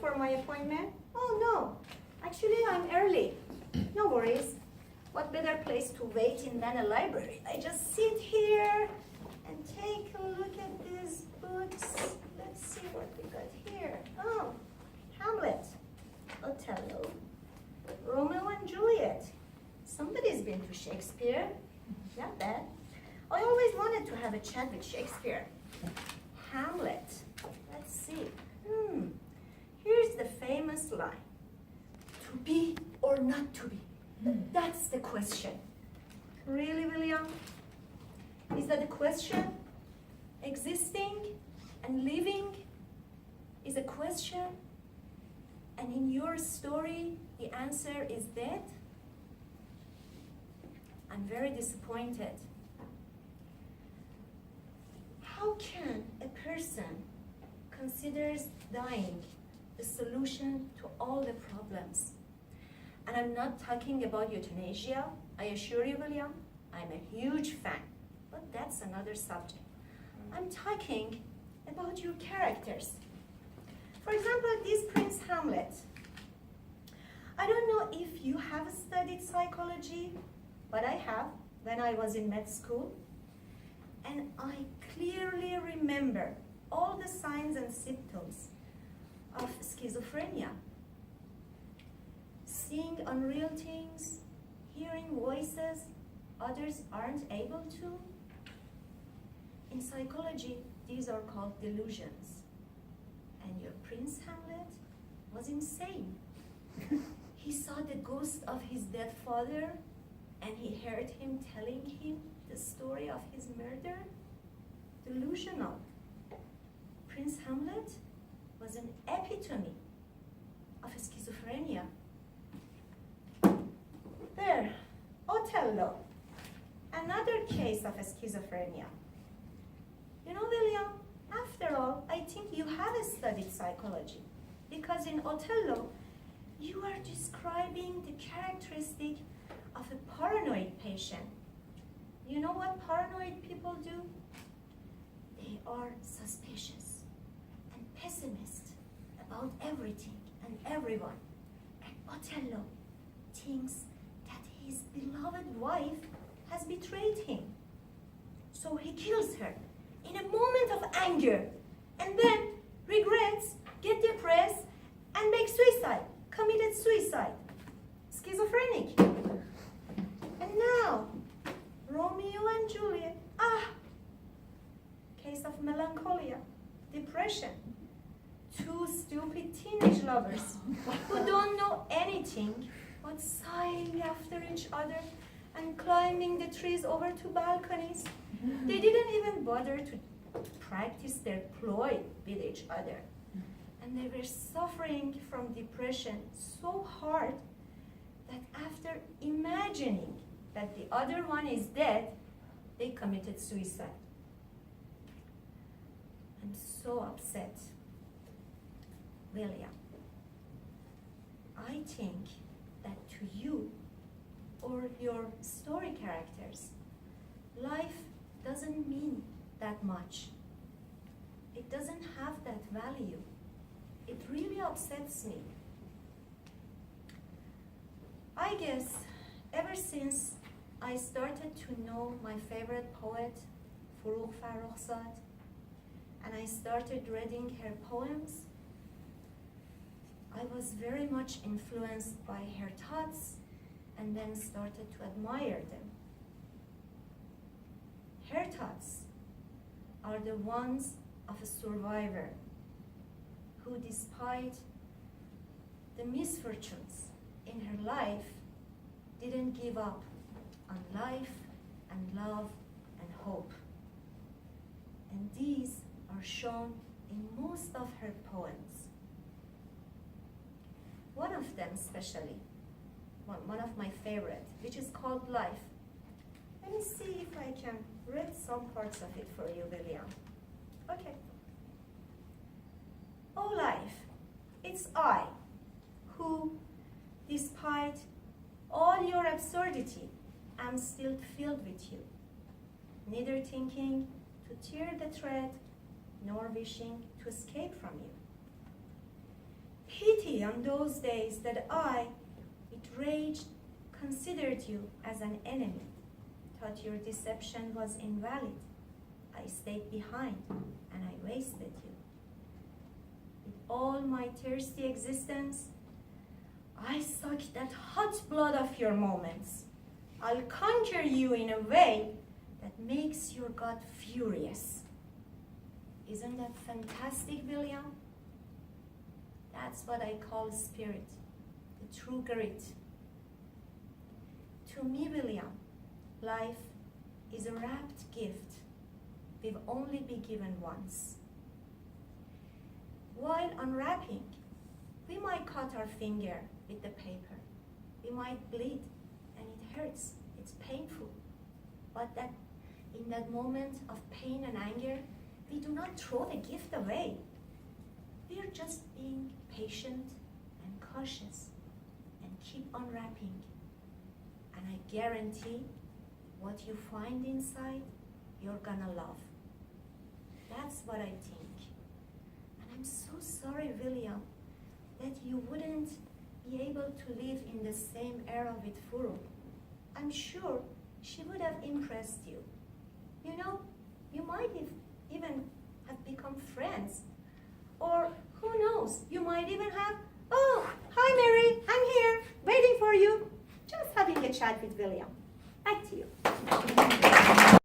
for my appointment? Oh, no. Actually, I'm early. No worries. What better place to wait in than a library? I just sit here and take a look at these books. Let's see what we got here. Oh, Hamlet, Othello, Romeo and Juliet. Somebody's been to Shakespeare. Not bad. I always wanted to have a chat with Shakespeare. Hamlet. Let's see. Here's the famous line. To be or not to be? That's the question. Really, William? Is that the question? Existing and living is a question, and in your story, the answer is death? I'm very disappointed. How can a person considers dying the solution to all the problems? And I'm not talking about euthanasia. I assure you, William, I'm a huge fan, but that's another subject. I'm talking about your characters. For example, this Prince Hamlet. I don't know if you have studied psychology, but I have when I was in med school. And I clearly remember all the signs and symptoms of schizophrenia. Seeing unreal things, hearing voices others aren't able to. In psychology, these are called delusions. And your Prince Hamlet was insane. He saw the ghost of his dead father, and he heard him telling him the story of his murder. Delusional. Prince Hamlet was an epitome of schizophrenia. There, Othello, another case of schizophrenia. You know, William, after all, I think you have studied psychology, because in Othello, you are describing the characteristic of a paranoid patient. You know what paranoid people do? They are suspicious and pessimist about everything and everyone. And Othello thinks that his beloved wife has betrayed him. So he kills her in a moment of anger, and then regrets, get depressed, and makes suicide, committed suicide. Schizophrenic. And now, Romeo and Juliet. Case of melancholia, depression. Two stupid teenage lovers who don't know anything but sighing after each other and climbing the trees over to balconies. They didn't even bother to practice their ploy with each other. And they were suffering from depression so hard that after imagining that the other one is dead, they committed suicide. I'm so upset. William, I think that to you or your story characters, life doesn't mean that much. It doesn't have that value. It really upsets me. I guess ever since I started to know my favorite poet, Forough Farrokhzad, and I started reading her poems, I was very much influenced by her thoughts and then started to admire them. Her thoughts are the ones of a survivor who, despite the misfortunes in her life, didn't give up on life and love and hope. And these are shown in most of her poems. One of them especially, one of my favorite, which is called Life. Let me see if I can read some parts of it for you, William. Okay. Oh life, it's I, who, despite all your absurdity, am still filled with you, neither thinking to tear the thread, nor wishing to escape from you. Pity on those days that I, with rage, considered you as an enemy, thought your deception was invalid. I stayed behind and I wasted you. With all my thirsty existence, I sucked that hot blood of your moments. I'll conquer you in a way that makes your God furious. Isn't that fantastic, William? That's what I call spirit, the true grit. To me, William, life is a wrapped gift we've only been given once. While unwrapping, we might cut our finger with the paper. We might bleed, and it hurts, it's painful. But in that moment of pain and anger, we do not throw the gift away. We are just being patient and cautious and keep unwrapping. And I guarantee what you find inside, you're gonna love. That's what I think. And I'm so sorry, William, that you wouldn't be able to live in the same era with Furu. I'm sure she would have impressed you. You know, you might even have become friends. Or who knows, you might even have, oh, hi Mary, I'm here, waiting for you. Just having a chat with William. Back to you.